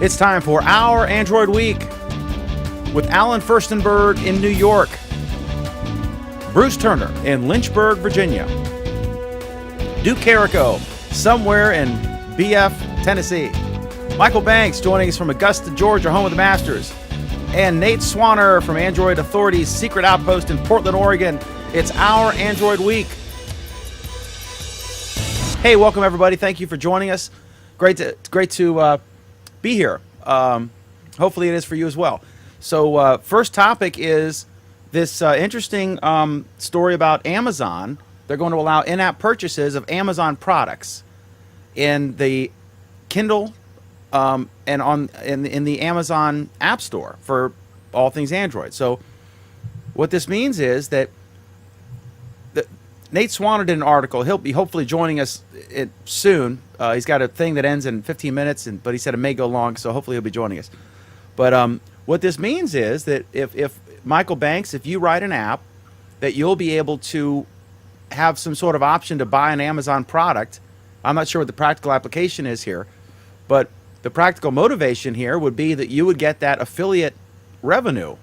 It's time for Our Android Week with Alan Furstenberg in New York, Bruce Turner in Lynchburg, Virginia, Duke Carrico somewhere in BF, Tennessee, Michael Banks joining us from Augusta, Georgia, home of the Masters, and Nate Swanner from Android Authority's secret outpost in Portland, Oregon. It's Our Android Week. Hey, welcome everybody. Thank you for joining us. Great to be here. Hopefully it is for you as well. So first topic is this interesting story about Amazon. They're going to allow in-app purchases of Amazon products in the Kindle and in the Amazon App Store for all things Android. So what this means is that Nate Swanner did an article. He'll be hopefully joining us soon. He's got a thing that ends in 15 minutes, but he said it may go long, so hopefully he'll be joining us. But what this means is that if Michael Banks, if you write an app, that you'll be able to have some sort of option to buy an Amazon product. I'm not sure what the practical application is here, but the practical motivation here would be that you would get that affiliate revenue.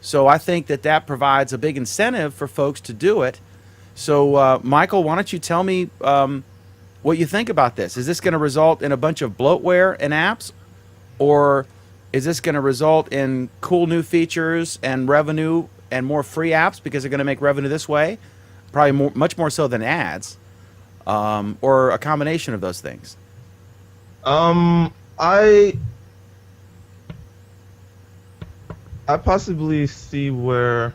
So I think that provides a big incentive for folks to do it. So, Michael, why don't you tell me what you think about this? Is this going to result in a bunch of bloatware and apps, or is this going to result in cool new features and revenue and more free apps because they're going to make revenue this way? Probably much more so than ads, or a combination of those things. I possibly see where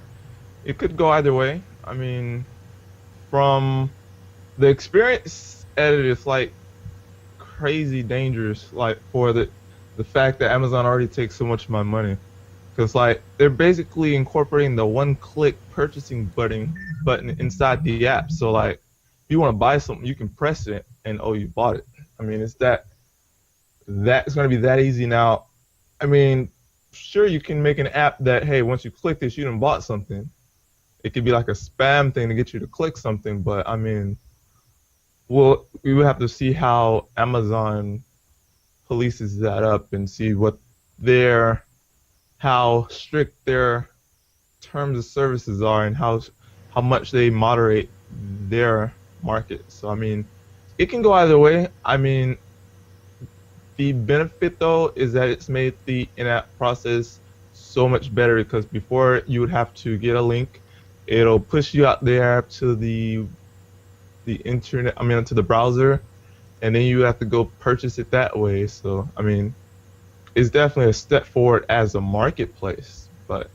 it could go either way. I mean, from the experience edit, it's like crazy dangerous, like for the fact that Amazon already takes so much of my money, because like they're basically incorporating the one-click purchasing button inside the app. So like if you want to buy something, you can press it and you bought it. I mean, it's that's going to be that easy now. I mean, sure, you can make an app that, hey, once you click this, you done bought something. It could be like a spam thing to get you to click something, but I mean, well, we would have to see how Amazon polices that up and see how strict their terms of services are and how much they moderate their market. So I mean, it can go either way. I mean, the benefit though is that it's made the in-app process so much better, because before you would have to get a link. It'll push you out there to the internet, to the browser, and then you have to go purchase it that way. So, I mean, it's definitely a step forward as a marketplace, but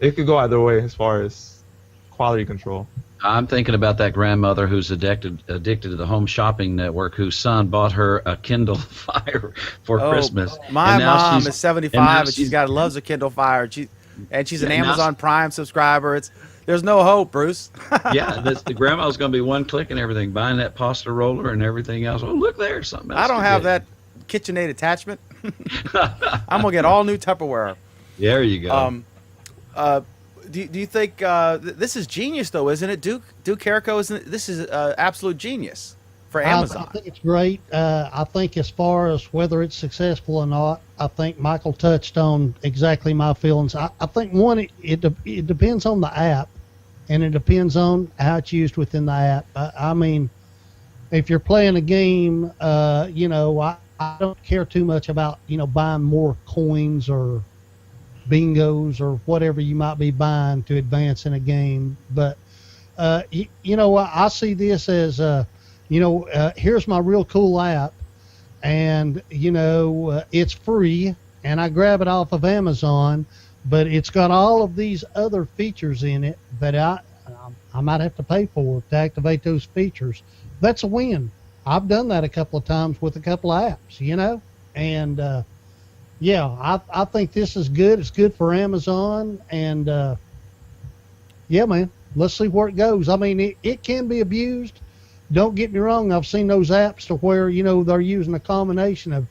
it could go either way as far as quality control. I'm thinking about that grandmother who's addicted to the Home Shopping Network, whose son bought her a Kindle Fire for Christmas. My mom is 75 and she loves a Kindle Fire. She's an Amazon Prime subscriber. There's no hope, Bruce. Yeah, the grandma's going to be one click and everything, buying that pasta roller and everything else. Oh, look, there's something else. I don't have that KitchenAid attachment. I'm going to get all new Tupperware. There you go. Do you think this is genius, though, isn't it? Duke Carrico, this is absolute genius for Amazon. I think it's great. I think as far as whether it's successful or not, I think Michael touched on exactly my feelings. I think, one, it depends on the app, and it depends on how it's used within the app. I mean, if you're playing a game, I don't care too much about, buying more coins or bingos or whatever you might be buying to advance in a game. But, I see this as, here's my real cool app, and, it's free, and I grab it off of Amazon, but it's got all of these other features in it that I might have to pay for to activate those features. That's a win. I've done that a couple of times with a couple of apps, and I think this is good. It's good for Amazon, and man, let's see where it goes. I mean, it can be abused. Don't get me wrong. I've seen those apps to where, they're using a combination of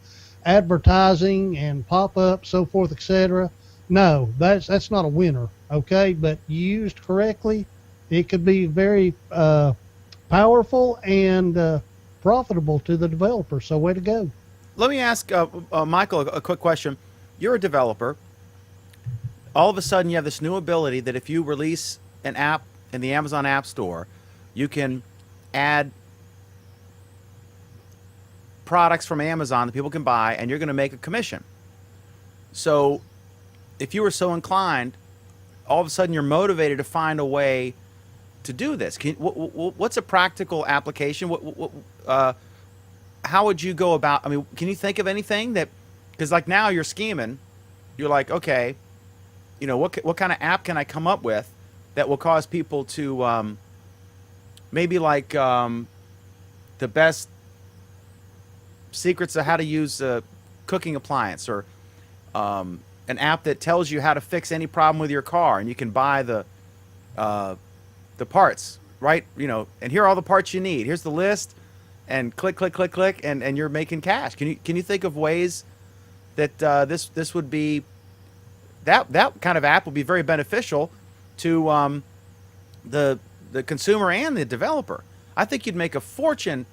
advertising and pop-up, so forth, etc. No, that's not a winner, okay? But used correctly, it could be very powerful and profitable to the developer. So way to go. let me ask Michael a quick question. You're a developer. All of a sudden, you have this new ability that if you release an app in the Amazon App Store, you can add products from Amazon that people can buy, and you're going to make a commission. So, if you were so inclined, all of a sudden you're motivated to find a way to do this. What's a practical application? How would you go about? I mean, can you think of anything that? Because like now you're scheming. You're like, okay, you know, what kind of app can I come up with that will cause people to maybe like the best secrets of how to use a cooking appliance, or an app that tells you how to fix any problem with your car, and you can buy the parts, right? You know, and here are all the parts you need. Here's the list, and click, click, click, click, and you're making cash. Can you think of ways that this would be that kind of app would be very beneficial to the consumer and the developer? I think you'd make a fortune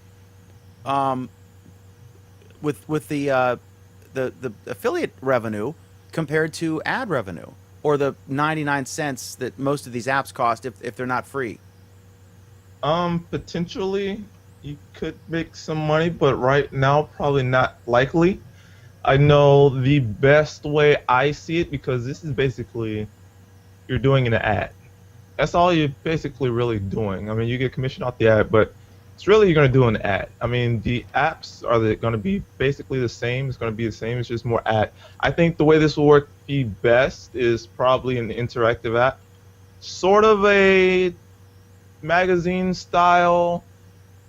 with the affiliate revenue compared to ad revenue, or the 99 cents that most of these apps cost if they're not free. Potentially you could make some money, but right now probably not likely. I know the best way I see it, because this is basically you're doing an ad. That's all you're basically really doing. I mean, you get commission off the ad, but it's really you're going to do an ad. I mean, the apps are going to be basically the same. It's going to be the same. It's just more ad. I think the way this will work the best is probably an interactive app, sort of a magazine style,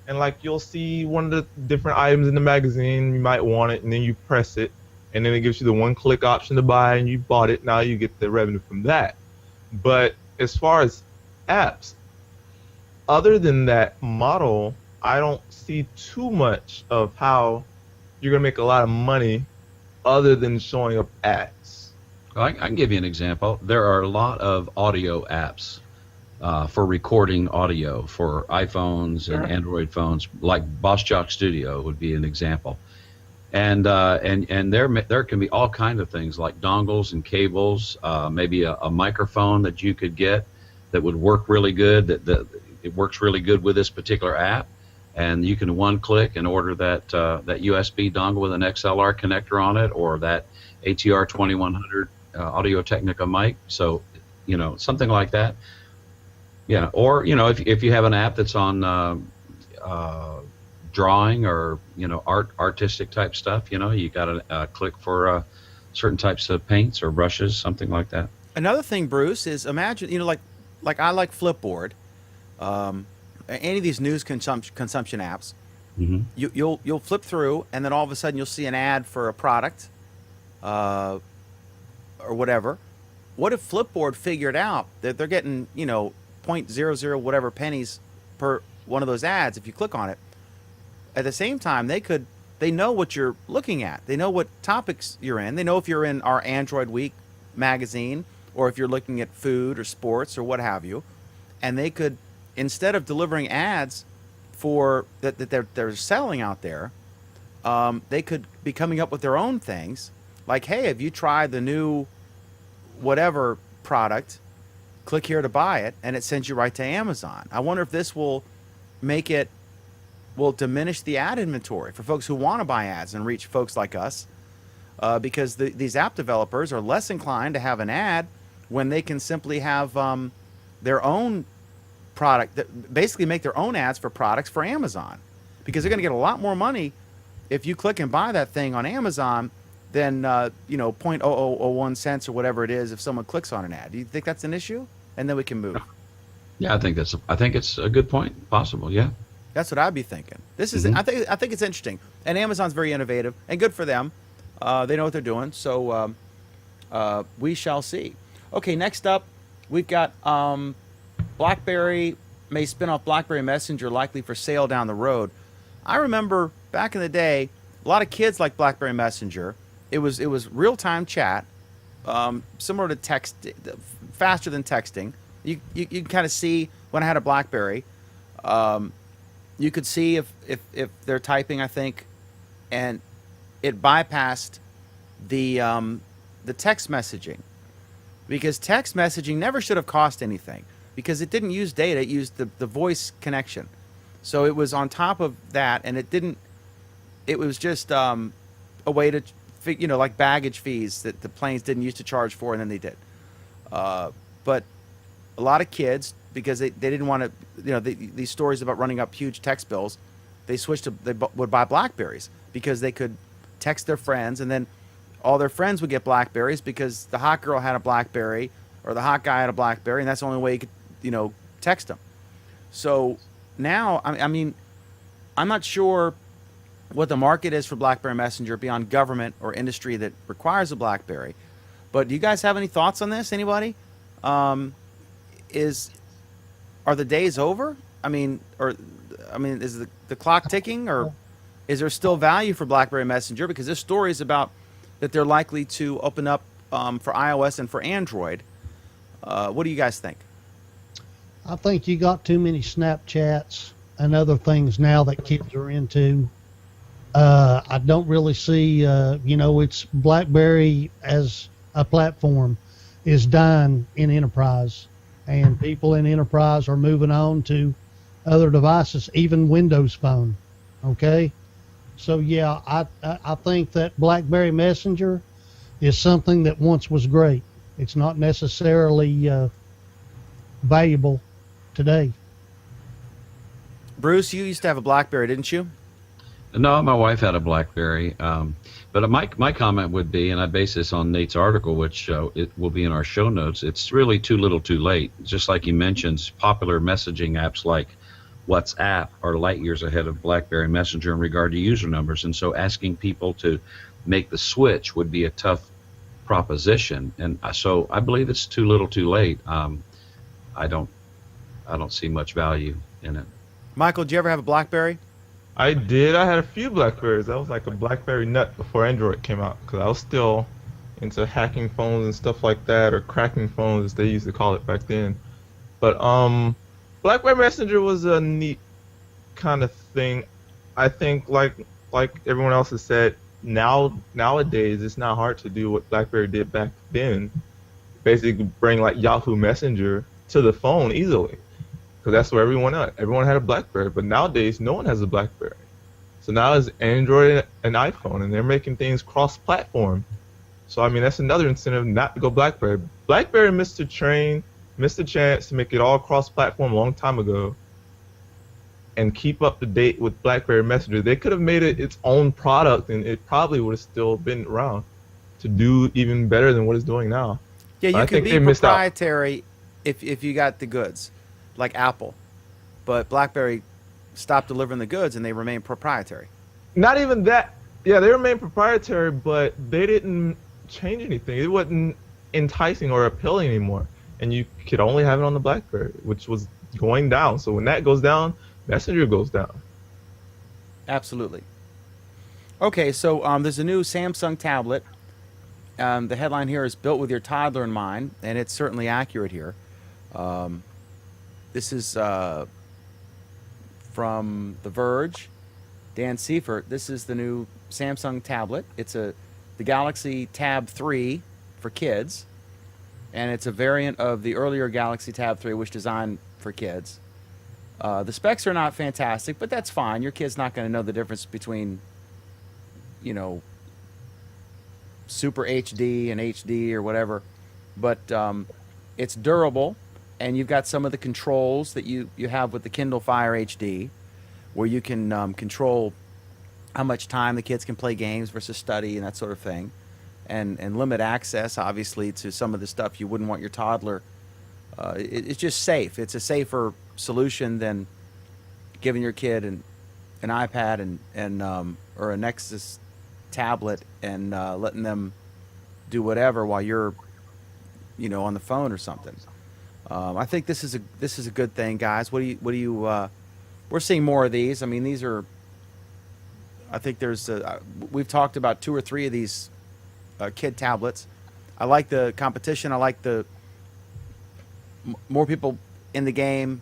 and like you'll see one of the different items in the magazine, you might want it, and then you press it, and then it gives you the one-click option to buy, and you bought it. Now you get the revenue from that. But as far as apps, other than that model, I don't see too much of how you're going to make a lot of money other than showing up ads. I can give you an example. There are a lot of audio apps for recording audio for iPhones and Android phones, like Boss Jock Studio would be an example. And there can be all kinds of things like dongles and cables, maybe a microphone that you could get that would work really good, that it works really good with this particular app, and you can one click and order that USB dongle with an XLR connector on it, or that ATR 2100 Audio Technica mic. So, you know, something like that. Yeah, or you know, if you have an app that's on drawing or artistic type stuff, you got to click for certain types of paints or brushes, something like that. Another thing, Bruce, is imagine like I like Flipboard, any of these news consumption apps. Mm-hmm. You'll flip through, and then all of a sudden you'll see an ad for a product, or whatever. What if Flipboard figured out that they're getting 0.00 whatever pennies per one of those ads if you click on it? At the same time, they know what you're looking at. They know what topics you're in. They know if you're in our Android Week magazine, or if you're looking at food or sports or what have you. And they could, instead of delivering ads for that they're selling out there, they could be coming up with their own things. Like, hey, have you tried the new whatever product? Click here to buy it, and it sends you right to Amazon. I wonder if this will diminish the ad inventory for folks who want to buy ads and reach folks like us, because these app developers are less inclined to have an ad when they can simply have their own product, basically make their own ads for products for Amazon, because they're going to get a lot more money if you click and buy that thing on Amazon than 0.0001 cents or whatever it is if someone clicks on an ad. Do you think that's an issue? And then we can move. Yeah, I think it's a good point. Possible, yeah. That's what I'd be thinking. This is Mm-hmm. I think it's interesting, and Amazon's very innovative and good for them. They know what they're doing, so we shall see. Okay, next up, we've got BlackBerry may spin off BlackBerry Messenger, likely for sale down the road. I remember back in the day, a lot of kids liked BlackBerry Messenger. It was real-time chat, similar to text, faster than texting. You can kind of see when I had a BlackBerry. You could see if they're typing, I think, and it bypassed the text messaging, because text messaging never should have cost anything, because it didn't use data, it used the voice connection. So it was on top of that, and it was just a way to, like baggage fees that the planes didn't used to charge for, and then they did. But a lot of kids, because they didn't want to, these stories about running up huge text bills, they would buy Blackberries because they could text their friends, and then all their friends would get Blackberries because the hot girl had a Blackberry or the hot guy had a Blackberry, and that's the only way you could, text them. So now, I mean, I'm not sure what the market is for BlackBerry Messenger beyond government or industry that requires a BlackBerry. But do you guys have any thoughts on this? Anybody? Are the days over? Is the clock ticking, or is there still value for BlackBerry Messenger? Because this story is about that they're likely to open up for iOS and for Android. What do you guys think? I think you got too many Snapchats and other things now that kids are into. I don't really see, it's BlackBerry as a platform is dying in enterprise, and people in enterprise are moving on to other devices, even Windows Phone. Okay, so yeah, I think that BlackBerry Messenger is something that once was great. It's not necessarily valuable today. Bruce, you used to have a BlackBerry, didn't you? No, my wife had a BlackBerry. But my comment would be, and I base this on Nate's article, which it will be in our show notes, it's really too little too late. Just like he mentions, popular messaging apps like WhatsApp are light years ahead of BlackBerry Messenger in regard to user numbers. And so asking people to make the switch would be a tough proposition. And so I believe it's too little too late. I don't see much value in it. Michael, did you ever have a BlackBerry? I did. I had a few Blackberries. I was like a BlackBerry nut before Android came out, because I was still into hacking phones and stuff like that, or cracking phones as they used to call it back then. But BlackBerry Messenger was a neat kind of thing. I think like everyone else has said, nowadays it's not hard to do what BlackBerry did back then. Basically bring like Yahoo Messenger to the phone easily. Because that's where everyone had a BlackBerry, but nowadays no one has a BlackBerry. So now it's Android and iPhone, and they're making things cross-platform. So I mean, that's another incentive not to go BlackBerry. BlackBerry missed a chance to make it all cross-platform a long time ago, and keep up to date with BlackBerry Messenger. They could have made it its own product, and it probably would have still been around to do even better than what it's doing now. Yeah, you could be proprietary if you got the goods, like Apple, but BlackBerry stopped delivering the goods and they remain proprietary. Not even that. Yeah, they remain proprietary, but they didn't change anything. It wasn't enticing or appealing anymore, and you could only have it on the BlackBerry, which was going down. So when that goes down, Messenger goes down. Absolutely. Okay, so there's a new Samsung tablet. The headline here is "Built with your toddler in mind," and it's certainly accurate here. This is from The Verge, Dan Seifert. This is the new Samsung tablet. It's the Galaxy Tab 3 for kids, and it's a variant of the earlier Galaxy Tab 3, which was designed for kids. The specs are not fantastic, but that's fine. Your kid's not going to know the difference between, Super HD and HD or whatever. But it's durable. And you've got some of the controls that you have with the Kindle Fire HD, where you can control how much time the kids can play games versus study and that sort of thing, and limit access, obviously, to some of the stuff you wouldn't want your toddler. It's just safe. It's a safer solution than giving your kid an iPad and or a Nexus tablet and letting them do whatever while you're, on the phone or something. I think this is a good thing, guys. What do you? We're seeing more of these. I mean, these are. I think we've talked about 2 or 3 of these kid tablets. I like the competition. I like the more people in the game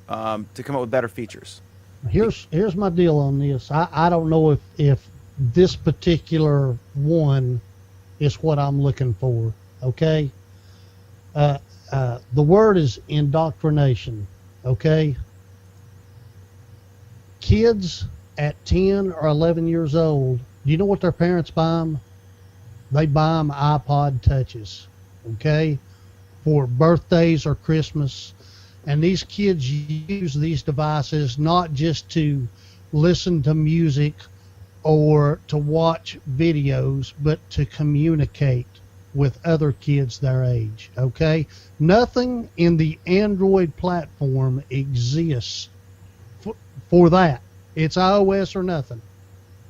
to come up with better features. Here's my deal on this. I don't know if this particular one is what I'm looking for. Okay. The word is indoctrination. Okay. Kids at 10 or 11 years old, do you know what their parents buy them? They buy them iPod touches. Okay. For birthdays or Christmas. And these kids use these devices not just to listen to music or to watch videos, but to communicate with other kids their age. Okay. Nothing in the Android platform exists for that. It's iOS or nothing.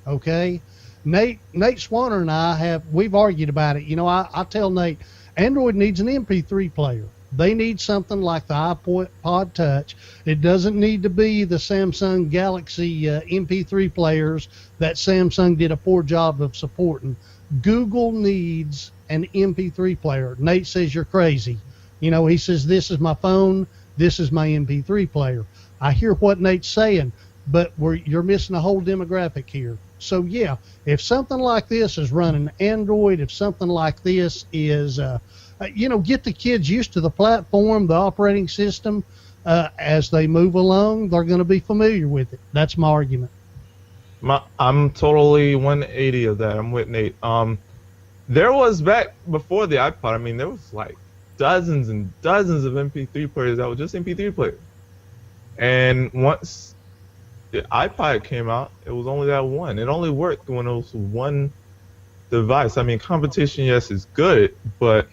Okay. Nate Swanner and we've argued about it. You know, I tell Nate, Android needs an MP3 player. They need something like the iPod Touch. It doesn't need to be the Samsung Galaxy MP3 players that Samsung did a poor job of supporting. Google needs an MP3 player. Nate says you're crazy. You know, he says, this is my phone. This is my MP3 player. I hear what Nate's saying, but you're missing a whole demographic here. So yeah, if something like this is running Android, if something like this is, get the kids used to the platform, the operating system. As they move along, they're going to be familiar with it. That's my argument. I'm totally 180 of that. I'm with Nate. There was, back before the iPod, I mean, there was like dozens and dozens of MP3 players that were just MP3 players. And once the iPod came out, it was only that one. It only worked when it was one device. I mean, competition, yes, is good, but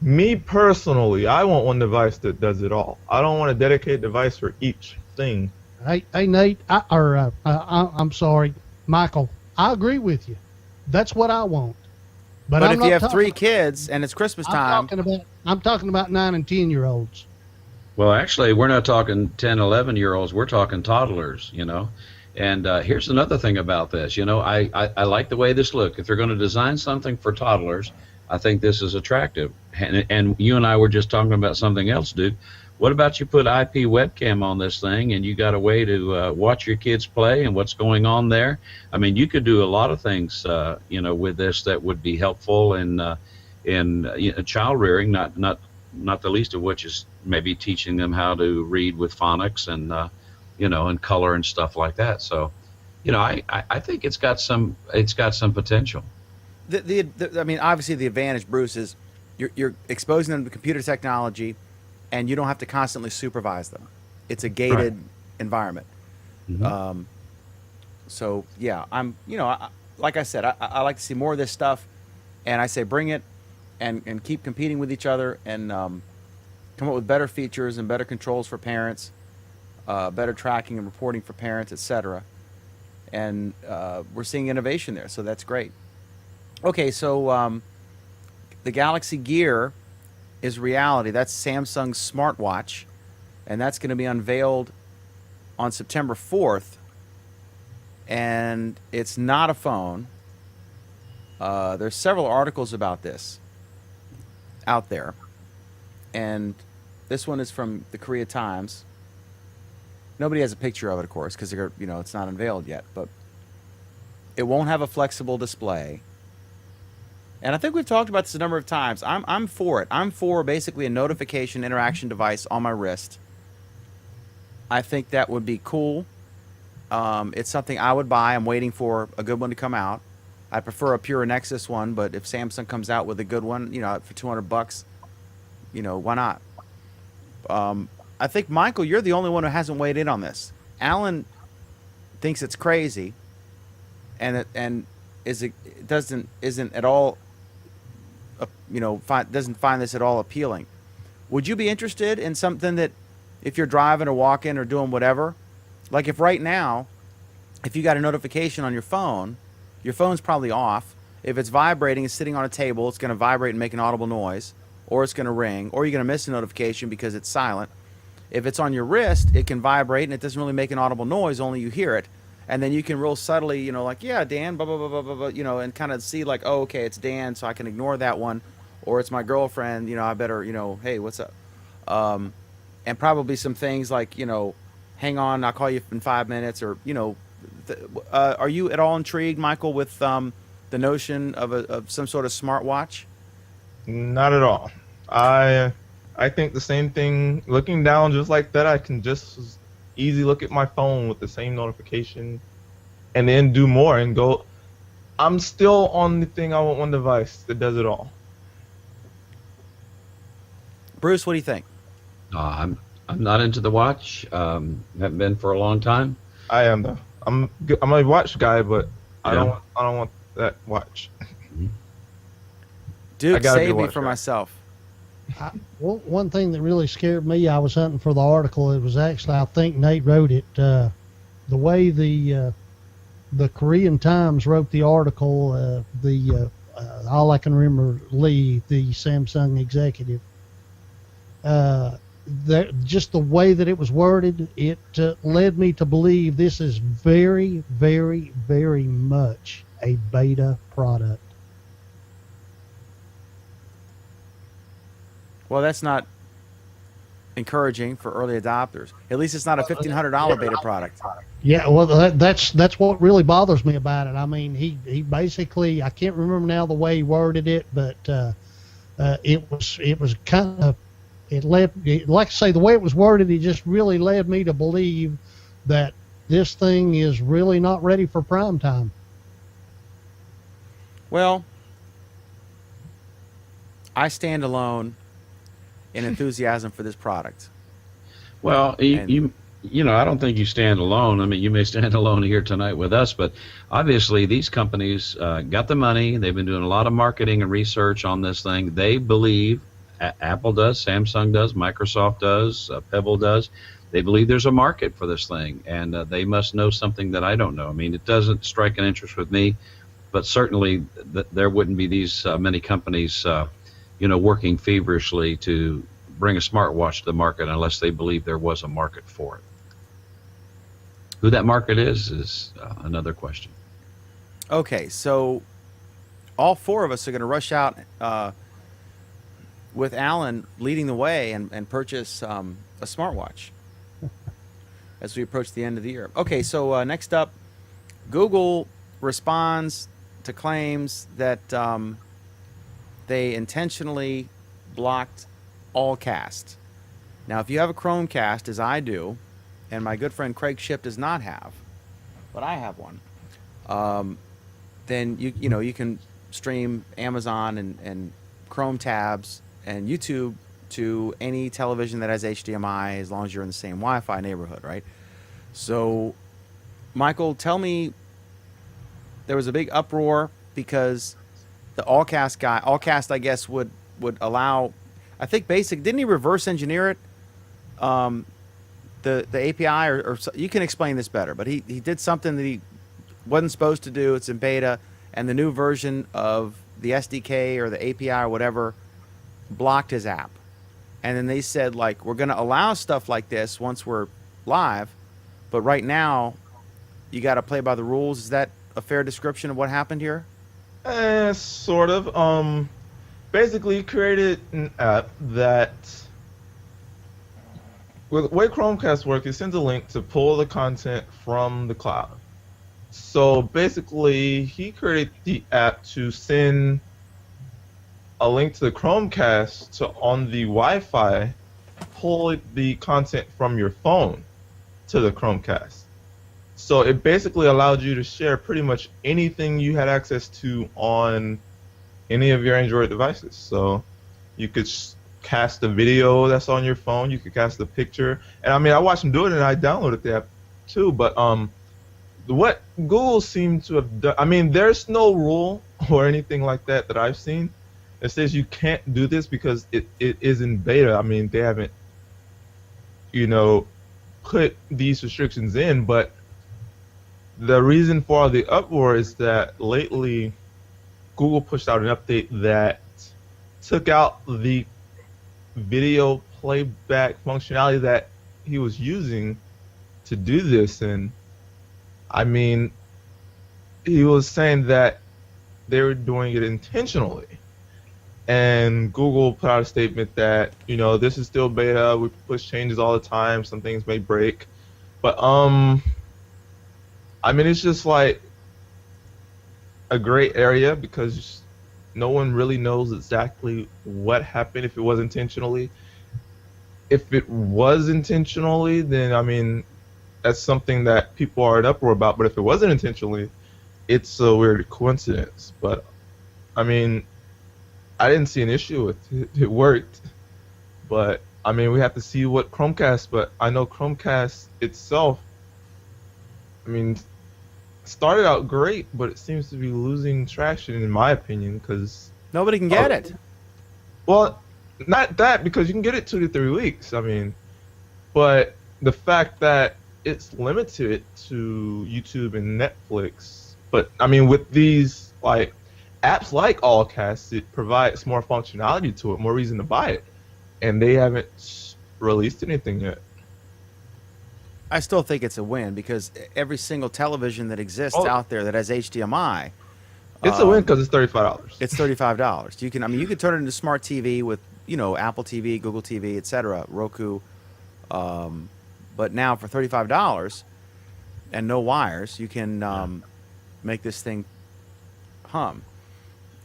me personally, I want one device that does it all. I don't want a dedicated device for each thing. Hey Nate, I'm sorry, Michael. I agree with you. That's what I want. But if you have 3 kids and it's Christmas time, I'm talking about 9 and 10-year-olds. Well, actually, we're not talking 10, 11-year-olds. We're talking toddlers, you know. And here's another thing about this. You know, I like the way this looks. If they're going to design something for toddlers, I think this is attractive. And you and I were just talking about something else, dude. What about you put IP webcam on this thing and you got a way to watch your kids play and what's going on there? I mean, you could do a lot of things, with this that would be helpful in child rearing, not the least of which is maybe teaching them how to read with phonics and, and color and stuff like that. So, I think it's got some potential. I mean, obviously the advantage, Bruce, is you're exposing them to computer technology, and you don't have to constantly supervise them. It's a gated environment. Mm-hmm. So yeah, like I said, I like to see more of this stuff, and I say bring it, and keep competing with each other, and come up with better features and better controls for parents, better tracking and reporting for parents, etc. And we're seeing innovation there, so that's great. Okay, so the Galaxy Gear is reality. That's Samsung's smartwatch, and that's going to be unveiled on September 4th. And it's not a phone. There's several articles about this out there, and this one is from the Korea Times. Nobody has a picture of it, of course, because it's not unveiled yet. But it won't have a flexible display. And I think we've talked about this a number of times. I'm for it. I'm for basically a notification interaction device on my wrist. I think that would be cool. It's something I would buy. I'm waiting for a good one to come out. I prefer a pure Nexus one, but if Samsung comes out with a good one, for $200, why not? I think, Michael, you're the only one who hasn't weighed in on this. Alan thinks it's crazy, and isn't at all, doesn't find this at all appealing. Would you be interested in something that, if you're driving or walking or doing whatever, like if right now, if you got a notification on your phone's probably off. If it's vibrating, it's sitting on a table, it's going to vibrate and make an audible noise, or it's going to ring, or you're going to miss a notification because it's silent. If it's on your wrist, it can vibrate and it doesn't really make an audible noise, only you hear it. And then you can real subtly, like, yeah, Dan, blah, blah, blah, blah, blah, blah, and kind of see like, oh, okay, it's Dan, so I can ignore that one. Or it's my girlfriend, I better, hey, what's up? And probably some things like, hang on, I'll call you in 5 minutes, or, are you at all intrigued, Michael, with the notion of some sort of smartwatch? Not at all. I think the same thing. Looking down just like that, I can just as easy look at my phone with the same notification, and then do more and go. I'm still on the thing. I want one device that does it all. Bruce, what do you think? I'm not into the watch. Haven't been for a long time. I am though. I'm a watch guy, but I Yeah. don't want that watch. Duke, gotta be a save me watch from guy. myself. Well, one thing that really scared me, I was hunting for the article. It was actually, I think Nate wrote it. The way the Korean Times wrote the article, all I can remember, Lee, the Samsung executive, just the way that it was worded, it led me to believe this is very, very, very much a beta product. Well, that's not encouraging for early adopters. At least it's not a $1,500 beta product. Yeah, well, that's what really bothers me about it. I mean, he basically, I can't remember now the way he worded it, but it was kind of, like I say, the way it was worded, it just really led me to believe that this thing is really not ready for prime time. Well, I stand alone in enthusiasm for this product. Well, you know, I don't think you stand alone. I mean, you may stand alone here tonight with us, but obviously these companies got the money. They've been doing a lot of marketing and research on this thing. They believe, Apple does, Samsung does, Microsoft does, Pebble does. They believe there's a market for this thing, and they must know something that I don't know. I mean, it doesn't strike an interest with me, but certainly there wouldn't be these many companies working feverishly to bring a smartwatch to the market unless they believe there was a market for it. Who that market is another question. Okay, so all four of us are going to rush out with Alan leading the way and purchase a smartwatch as we approach the end of the year. Okay, so next up, Google responds to claims that they intentionally blocked AllCast. Now, if you have a Chromecast, as I do, and my good friend Craig Shipp does not have, but I have one, then you can stream Amazon and Chrome tabs and YouTube to any television that has HDMI as long as you're in the same Wi-Fi neighborhood, right? So, Michael, tell me, there was a big uproar because the AllCast I guess would allow, I think didn't he reverse engineer it? The API or you can explain this better, but he did something that he wasn't supposed to do. It's in beta, and the new version of the SDK or the API or whatever blocked his app. And then they said, like, we're going to allow stuff like this once we're live, but right now you got to play by the rules. Is that a fair description of what happened here? Sort of. Basically created an app that, with the way Chromecast works, it sends a link to pull the content from the cloud. So basically, he created the app to send a link to the Chromecast to, on the Wi-Fi, pull the content from your phone to the Chromecast. So it basically allowed you to share pretty much anything you had access to on any of your Android devices. So you could cast the video that's on your phone, you could cast the picture. And I mean, I watched him do it and I downloaded the app too, but what Google seemed to have done, I mean, there's no rule or anything like that that I've seen that says you can't do this because it is in beta. I mean, they haven't, put these restrictions in, but the reason for the uproar is that lately Google pushed out an update that took out the video playback functionality that he was using to do this. And I mean, he was saying that they were doing it intentionally. And Google put out a statement that, this is still beta, we push changes all the time, some things may break. But I mean, it's just like a gray area because no one really knows exactly what happened if it was intentionally. If it was intentionally, then I mean, that's something that people are in uproar about. But if it wasn't intentionally, it's a weird coincidence. But I mean, I didn't see an issue with it. It worked. But I mean, we have to see what Chromecast. But I know Chromecast itself, I mean, started out great, but it seems to be losing traction, in my opinion, because Nobody can get it. well, not that, because you can get it 2 to 3 weeks. I mean, but the fact that it's limited to YouTube and Netflix. But I mean, with these like apps like AllCast, it provides more functionality to it, more reason to buy it, and they haven't released anything yet. I still think it's a win because every single television that exists Oh. out there that has HDMI, It's a win because it's $35. it's $35. You can, I mean, you could turn it into smart TV with, you know, Apple TV, Google TV, etc., Roku. But now for $35 and no wires, you can make this thing hum.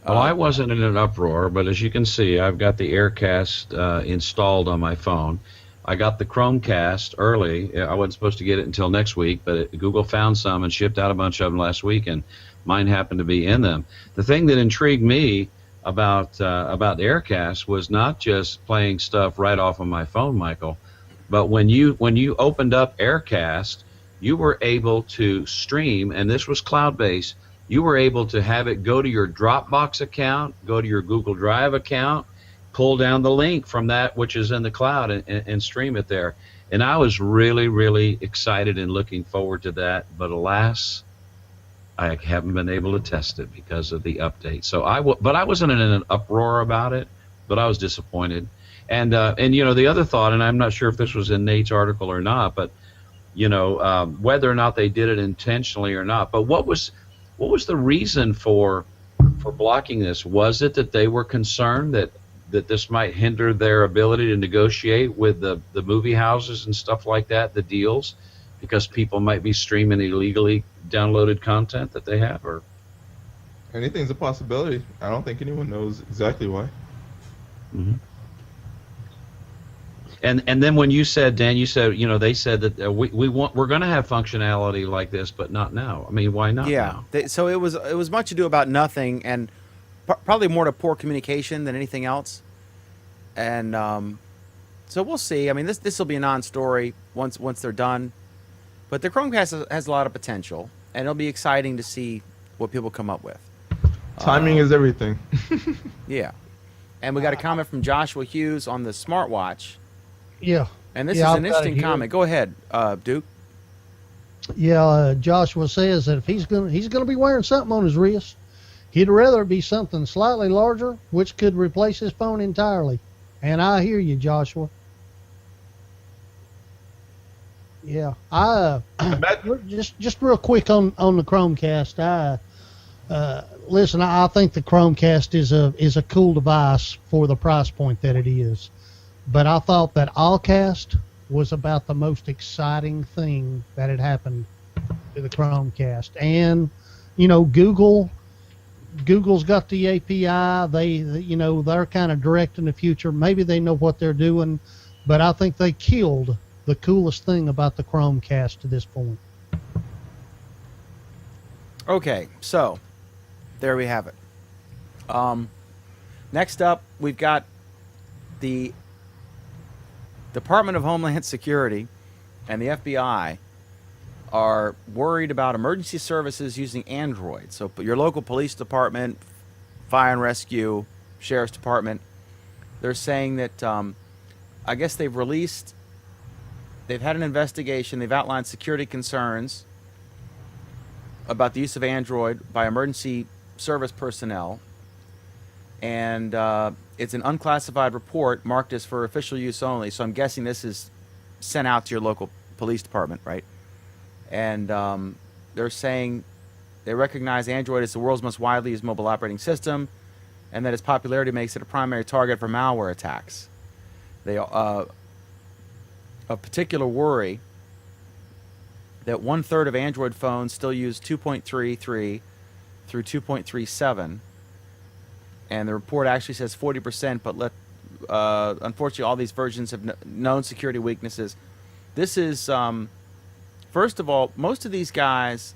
Well, I wasn't in an uproar, but as you can see, I've got the AirCast installed on my phone. I got the Chromecast early. I wasn't supposed to get it until next week, but Google found some and shipped out a bunch of them last week, and mine happened to be in them. The thing that intrigued me about the AirCast was not just playing stuff right off of my phone, Michael, but when you opened up AirCast, you were able to stream, and this was cloud-based. You were able to have it go to your Dropbox account, go to your Google Drive account, pull down the link from that which is in the cloud and stream it there. And I was really, really excited and looking forward to that. But alas, I haven't been able to test it because of the update. So but I wasn't in an uproar about it, but I was disappointed. And you know, the other thought, and I'm not sure if this was in Nate's article or not, but you know, whether or not they did it intentionally or not. But what was the reason for blocking this? Was it that they were concerned that this might hinder their ability to negotiate with the movie houses and stuff like that, the deals, because people might be streaming illegally downloaded content that they have? Or Anything's a possibility. I don't think anyone knows exactly why. mm-hmm. And then when you said, Dan, you said, you know, they said that we're going to have functionality like this, but not now. I mean, why not? Yeah. Now? So it was much ado about nothing, and probably more to poor communication than anything else. And so we'll see. I mean, this will be a non-story once they're done. But the Chromecast has a lot of potential, and it'll be exciting to see what people come up with. Timing is everything. Yeah. And we got a comment from Joshua Hughes on the smartwatch. Yeah. And this Yeah, is I've an got it interesting here. comment. Go ahead, Duke. Yeah, Joshua says that if he's gonna be wearing something on his wrist, he'd rather it be something slightly larger, which could replace his phone entirely. And I hear you, Joshua. Yeah, just real quick on the Chromecast. Listen, I think the Chromecast is a cool device for the price point that it is. But I thought that AllCast was about the most exciting thing that had happened to the Chromecast. And, you know, Google's got the API. They're kind of directing the future. Maybe they know what they're doing, but I think they killed the coolest thing about the Chromecast to this point. Okay, so there we have it. Next up, we've got the Department of Homeland Security and the FBI are worried about emergency services using Android. So your local police department, fire and rescue, sheriff's department, they're saying that I guess they've had an investigation. They've outlined security concerns about the use of Android by emergency service personnel. And it's an unclassified report marked as for official use only. So I'm guessing this is sent out to your local police department, right? And they're saying they recognize Android as the world's most widely used mobile operating system, and that its popularity makes it a primary target for malware attacks. They a particular worry that 1/3 of Android phones still use 2.33 through 2.37, and the report actually says 40%. But unfortunately, all these versions have known security weaknesses. This is first of all, most of these guys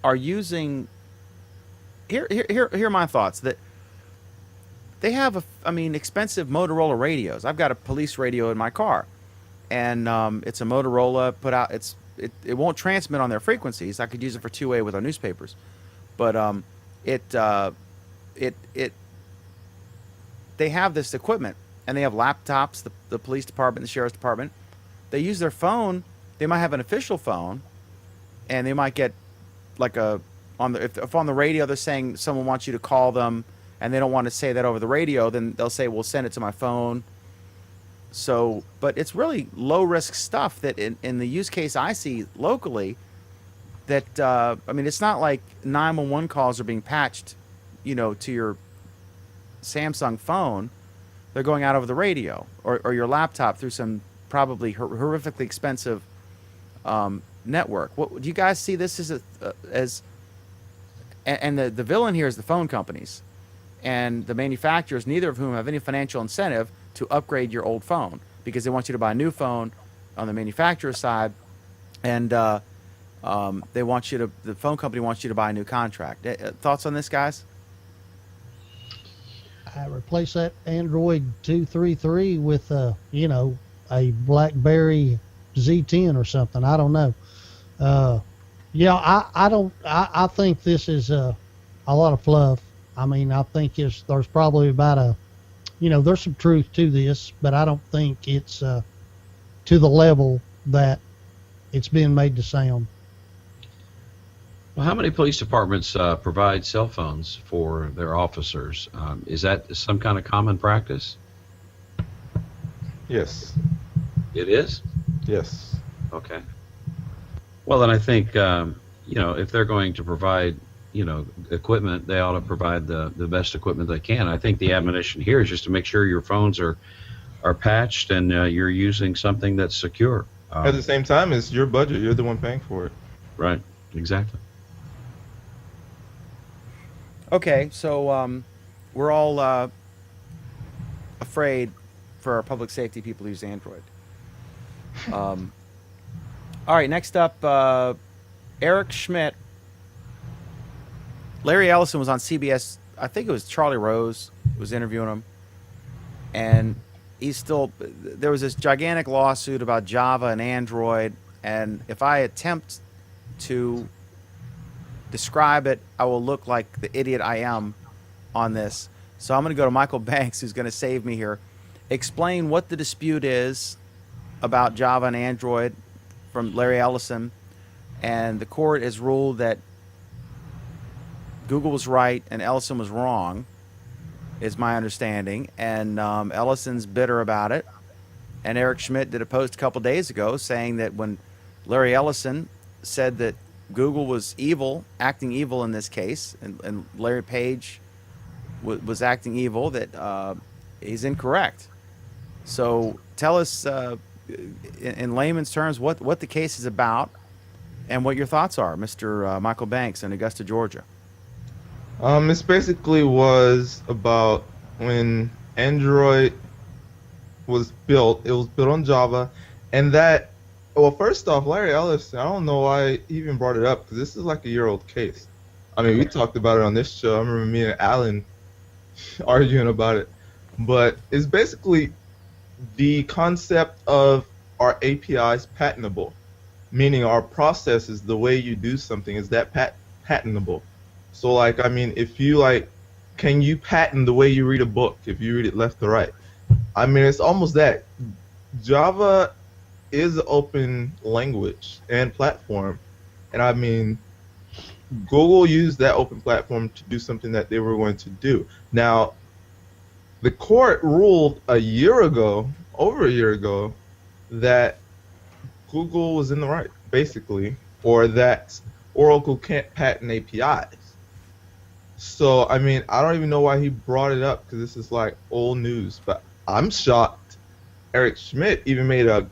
are using. Here are my thoughts. That they have expensive Motorola radios. I've got a police radio in my car, and it's a Motorola put out. It won't transmit on their frequencies. I could use it for two-way with our newspapers, but they have this equipment, and they have laptops. The police department, the sheriff's department, they use their phone. They might have an official phone, and they might get like if on the radio they're saying someone wants you to call them, and they don't want to say that over the radio, then they'll say, "Well, send it to my phone." So, but it's really low risk stuff that in the use case I see locally, that it's not like 911 calls are being patched, to your Samsung phone. They're going out over the radio or your laptop through some probably horrifically expensive network. What do you guys see this as? And the villain here is the phone companies and the manufacturers, neither of whom have any financial incentive to upgrade your old phone, because they want you to buy a new phone on the manufacturer side, and the phone company wants you to buy a new contract. Thoughts on this, guys? I replace that Android 233 with a Blackberry Z10 or something. I don't know. I think this is a lot of fluff. I think there's probably about there's some truth to this, but I don't think it's to the level that it's being made to sound. Well, how many police departments provide cell phones for their officers? Is that some kind of common practice? Yes. It is? Yes. Okay. Well, then I think, if they're going to provide, equipment, they ought to provide the best equipment they can. I think the admonition here is just to make sure your phones are patched and you're using something that's secure. At the same time, it's your budget. You're the one paying for it. Right. Exactly. Okay, so we're all afraid for our public safety people who use Android. All right, next up, Eric Schmidt. Larry Ellison was on CBS. I think it was Charlie Rose was interviewing him, and there was this gigantic lawsuit about Java and Android, and if I attempt to describe it, I will look like the idiot I am on this. So I'm going to go to Michael Banks, who's going to save me here. Explain what the dispute is about Java and Android from Larry Ellison, and the court has ruled that Google was right and Ellison was wrong, is my understanding, and Ellison's bitter about it. And Eric Schmidt did a post a couple days ago saying that when Larry Ellison said that Google was evil, acting evil in this case, and Larry Page was acting evil, that he's incorrect. So tell us, in layman's terms, what the case is about and what your thoughts are, Mr. Michael Banks in Augusta, Georgia. This basically was about when Android was built. It was built on Java, and that. Well, first off, Larry Ellison, I don't know why he even brought it up, because this is like a year-old case. We talked about it on this show. I remember me and Alan arguing about it. But it's basically the concept of our APIs patentable, meaning our processes, the way you do something, is that patentable. So, if you, can you patent the way you read a book, if you read it left to right? It's almost that. Java is an open language and platform, and Google used that open platform to do something that they were going to do. Now, the court ruled over a year ago, that Google was in the right, basically, or that Oracle can't patent APIs. So, I don't even know why he brought it up, because this is old news, but I'm shocked Eric Schmidt even made a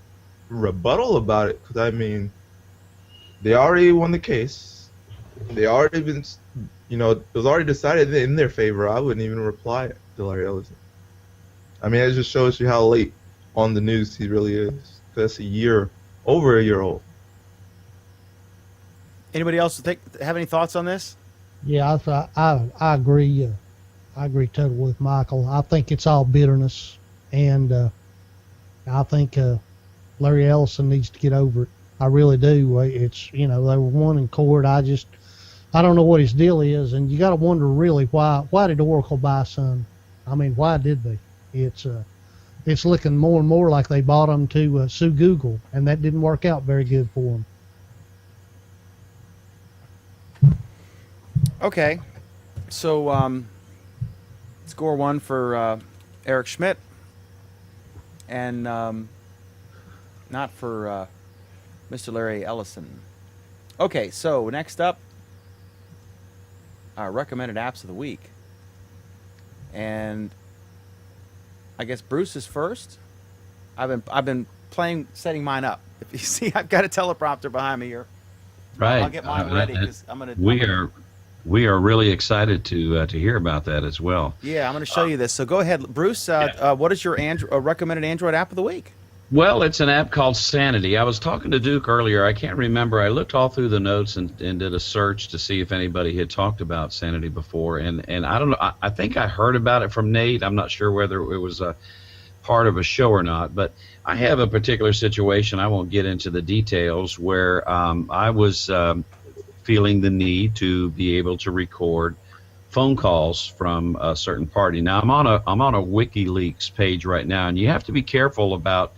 rebuttal about it, because I mean, they already won the case. They already been, it was already decided in their favor. I wouldn't even reply to Larry Ellison. I mean, it just shows you how late on the news he really is. That's over a year old. Anybody else have any thoughts on this? Yeah, I agree. I agree totally with Michael. I think it's all bitterness, and I think Larry Ellison needs to get over it. I really do. It's they were won in court. I don't know what his deal is, and you got to wonder really why did Oracle buy Sun? I mean, why did they? It's looking more and more like they bought them to sue Google, and that didn't work out very good for them. Okay, so score 1 for Eric Schmidt, and not for Mr. Larry Ellison. Okay, so next up, our recommended apps of the week, and I guess Bruce is first. I've been setting mine up. If you see, I've got a teleprompter behind me here. Right. I'll get mine ready because I'm gonna. We are really excited to hear about that as well. Yeah, I'm going to show you this. So go ahead, Bruce. What is your recommended Android app of the week? Well, it's an app called Sanity. I was talking to Duke earlier. I can't remember. I looked all through the notes and did a search to see if anybody had talked about Sanity before. And I don't know. I think I heard about it from Nate. I'm not sure whether it was a part of a show or not. But I have a particular situation. I won't get into the details where I was feeling the need to be able to record phone calls from a certain party. Now I'm on a WikiLeaks page right now, and you have to be careful about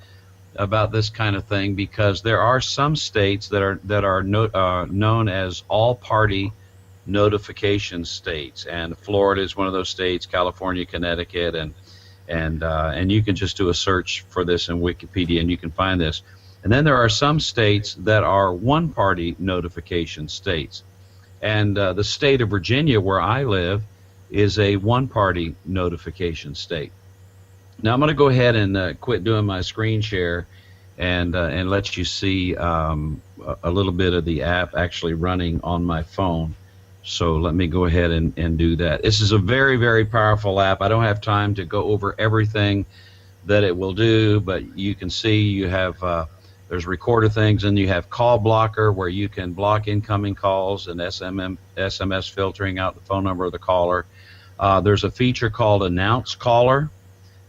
this kind of thing because there are some states that are known as all-party notification states, and Florida is one of those states, California, Connecticut, and you can just do a search for this in Wikipedia and you can find this. And then there are some states that are one-party notification states. And the state of Virginia, where I live, is a one-party notification state. Now I'm going to go ahead and quit doing my screen share and let you see a little bit of the app actually running on my phone. So let me go ahead and do that. This is a very, very powerful app. I don't have time to go over everything that it will do, but you can see you have there's recorder things, and you have call blocker where you can block incoming calls and SMS filtering out the phone number of the caller. There's a feature called Announce Caller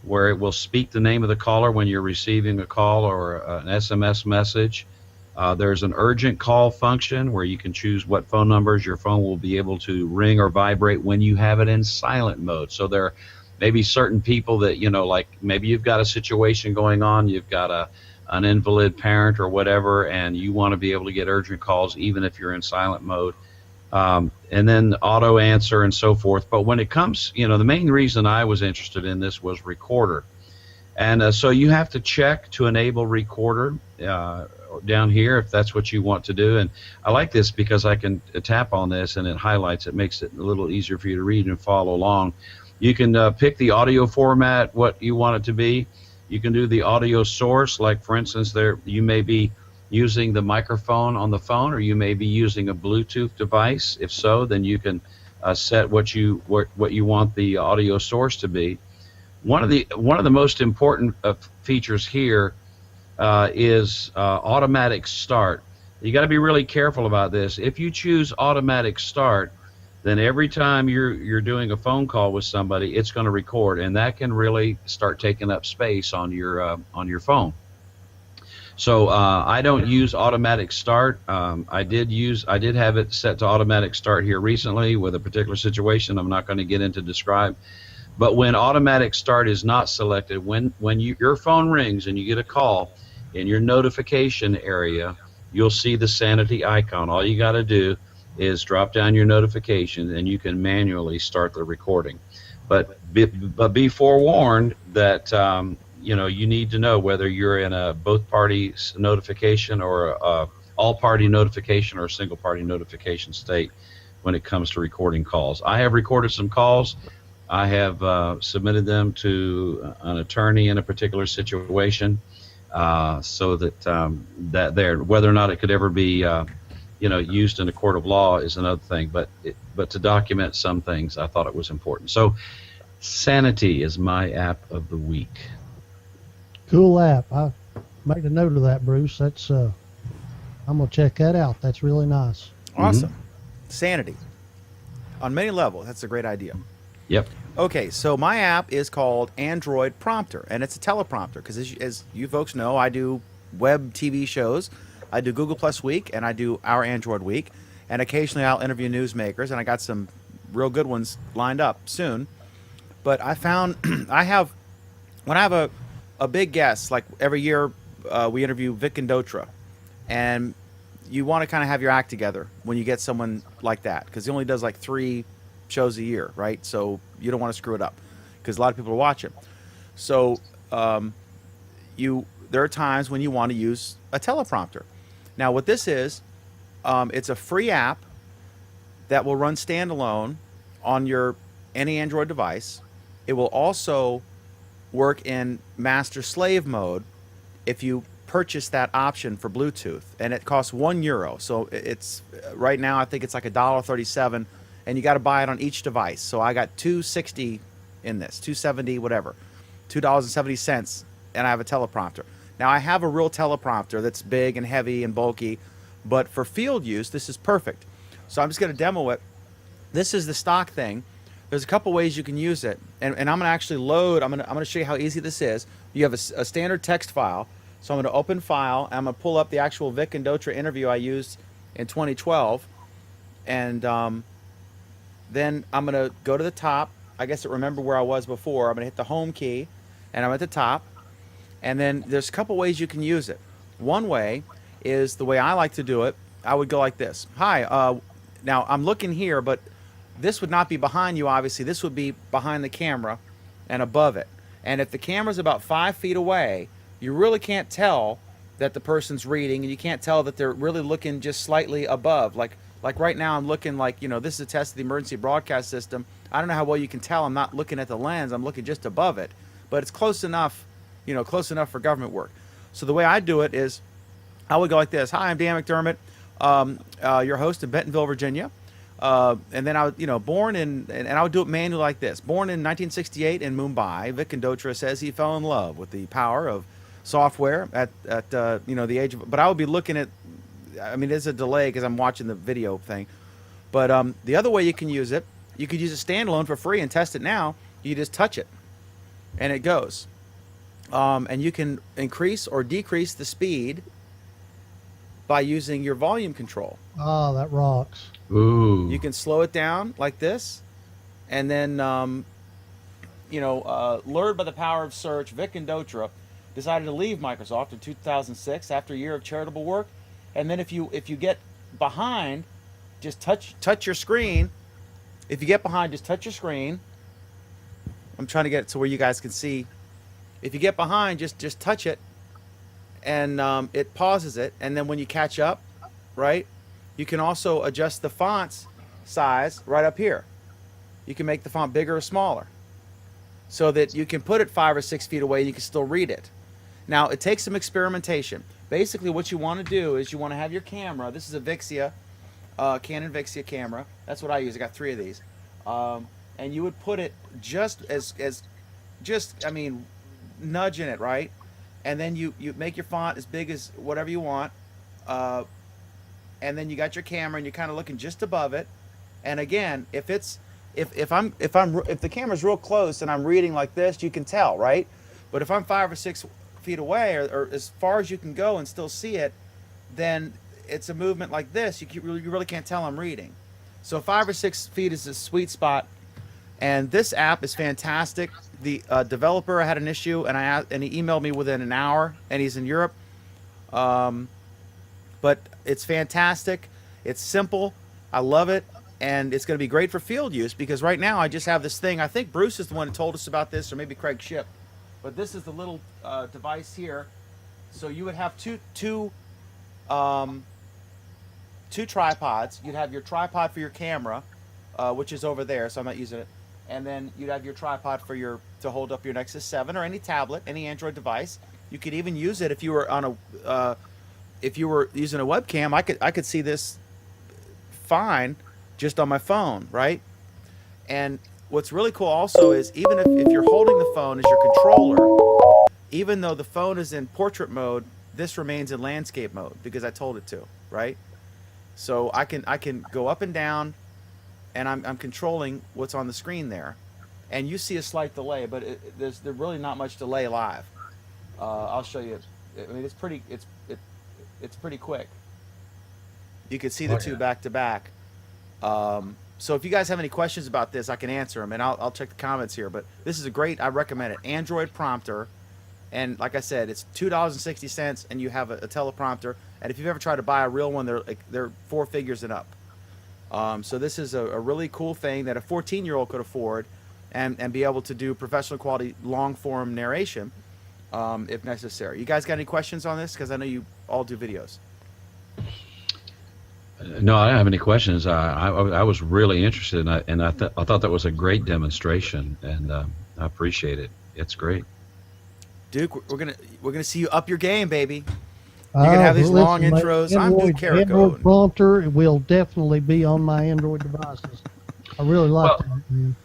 where it will speak the name of the caller when you're receiving a call or an SMS message. There's an urgent call function where you can choose what phone numbers your phone will be able to ring or vibrate when you have it in silent mode. So there may be certain people that, like maybe you've got a situation going on, you've got an invalid parent or whatever, and you want to be able to get urgent calls even if you're in silent mode, and then auto answer and so forth. But when it comes, the main reason I was interested in this was recorder, and so you have to check to enable recorder down here if that's what you want to do. And I like this because I can tap on this and it highlights it, makes it a little easier for you to read and follow along. You can pick the audio format, what you want it to be. You can do the audio source, like for instance, you may be using the microphone on the phone, or you may be using a Bluetooth device. If so, then you can set what you want the audio source to be. One of the most important features here is automatic start. You got to be really careful about this. If you choose automatic start, then every time you're doing a phone call with somebody, it's going to record, and that can really start taking up space on your phone. So I don't use automatic start. I did have it set to automatic start here recently with a particular situation I'm not going to get into describe. But when automatic start is not selected, when your phone rings and you get a call, in your notification area, you'll see the Sanity icon. All you got to do is drop down your notification and you can manually start the recording. But be forewarned that you need to know whether you're in a both parties notification or a all party notification or a single party notification state when it comes to recording calls. I have recorded some calls. I have submitted them to an attorney in a particular situation, so that that there, whether or not it could ever be used in a court of law is another thing. But to document some things, I thought it was important. So Sanity is my app of the week. Cool app. I made a note of that, Bruce. That's I'm gonna check that out. That's really nice. Awesome. Sanity. On many levels, that's a great idea. Yep. Okay, so my app is called Android Prompter, and it's a teleprompter because, as you folks know, I do web TV shows. I do Google Plus Week, and I do Our Android Week, and occasionally I'll interview newsmakers, and I got some real good ones lined up soon. But I found when I have a big guest, like every year we interview Vic and Dotra, and you want to kind of have your act together when you get someone like that, because he only does like 3 shows a year, right? So you don't want to screw it up because a lot of people are watching. So there are times when you want to use a teleprompter. Now what this is, it's a free app that will run standalone on any Android device. It will also work in master-slave mode if you purchase that option for Bluetooth, and it costs €1. So it's right now I think it's like $1.37, and you got to buy it on each device. So I got $2.60 in this, $2.70 whatever, $2.70, and I have a teleprompter. Now I have a real teleprompter that's big and heavy and bulky, but for field use this is perfect. So I'm just going to demo it. This is the stock thing. There's a couple ways you can use it, and I'm going to actually load. I'm going to show you how easy this is. You have a standard text file, so I'm going to open file. And I'm going to pull up the actual Vic and Dotra interview I used in 2012, and then I'm going to go to the top. I guess it remembered where I was before. I'm going to hit the home key, and I'm at the top. And then there's a couple ways you can use it. One way is the way I like to do it. I would go like this. Hi, now I'm looking here, but this would not be behind you, obviously. This would be behind the camera and above it. And if the camera's about 5 feet away, you really can't tell that the person's reading, and you can't tell that they're really looking just slightly above. Like right now I'm looking like, this is a test of the emergency broadcast system. I don't know how well you can tell I'm not looking at the lens. I'm looking just above it. But it's close enough, close enough for government work. So the way I do it is I would go like this. Hi, I'm Dan McDermott, your host in Bentonville, Virginia. And then I would, born in, and I would do it manually like this. Born in 1968 in Mumbai, Vic and Dotra says he fell in love with the power of software at the age of, but I would be looking at, there's a delay because I'm watching the video thing. But the other way you can use it, you could use a standalone for free and test it now. You just touch it, and it goes. And you can increase or decrease the speed by using your volume control. Oh, that rocks. Ooh. You can slow it down like this, and then, lured by the power of search, Vic and Dotra decided to leave Microsoft in 2006 after a year of charitable work. And then if you get behind, just touch your screen. If you get behind, just touch your screen. I'm trying to get it to where you guys can see. If you get behind, just touch it, and it pauses it. And then when you catch up, right, you can also adjust the font's size right up here. You can make the font bigger or smaller so that you can put it 5 or 6 feet away and you can still read it. Now, it takes some experimentation. Basically, what you want to do is you want to have your camera. This is a Vixia, Canon Vixia camera. That's what I use. I got 3 of these. And you would put it just nudging it, right? And then you make your font as big as whatever you want. And then you got your camera and you're kind of looking just above it. And again, if the camera's real close and I'm reading like this, you can tell, right? But if I'm 5 or 6 feet away, or as far as you can go and still see it, then it's a movement like this. You really can't tell I'm reading. So 5 or 6 feet is a sweet spot. And this app is fantastic. The developer had an issue, and he emailed me within an hour, and he's in Europe. But it's fantastic. It's simple. I love it. And it's going to be great for field use because right now I just have this thing. I think Bruce is the one who told us about this, or maybe Craig Ship. But this is the little device here. So you would have two tripods. You'd have your tripod for your camera, which is over there, so I'm not using it. And then you'd have your tripod to hold up your Nexus 7 or any tablet, any Android device. You could even use it if you were on if you were using a webcam. I could see this fine just on my phone, right? And what's really cool also is even if you're holding the phone as your controller, even though the phone is in portrait mode, this remains in landscape mode because I told it to, right? So I can go up and down, and I'm controlling what's on the screen there, and you see a slight delay, but there's really not much delay live. I'll show you. I mean, it's pretty quick. You can see the two back to back. So if you guys have any questions about this, I can answer them, and I'll check the comments here. But this is a great. I recommend it. Android prompter, and like I said, it's $2.60, and you have a teleprompter. And if you've ever tried to buy a real one, they're 4 figures and up. So this is a really cool thing that a 14-year-old could afford, and be able to do professional quality long form narration if necessary. You guys got any questions on this? Because I know you all do videos. No, I don't have any questions. I was really interested, and I thought that was a great demonstration, and I appreciate it. It's great. Duke, we're gonna see you up your game, baby. You're gonna have these long intros. I'm Duke Carrico. Android prompter will definitely be on my Android devices. I really like that, man.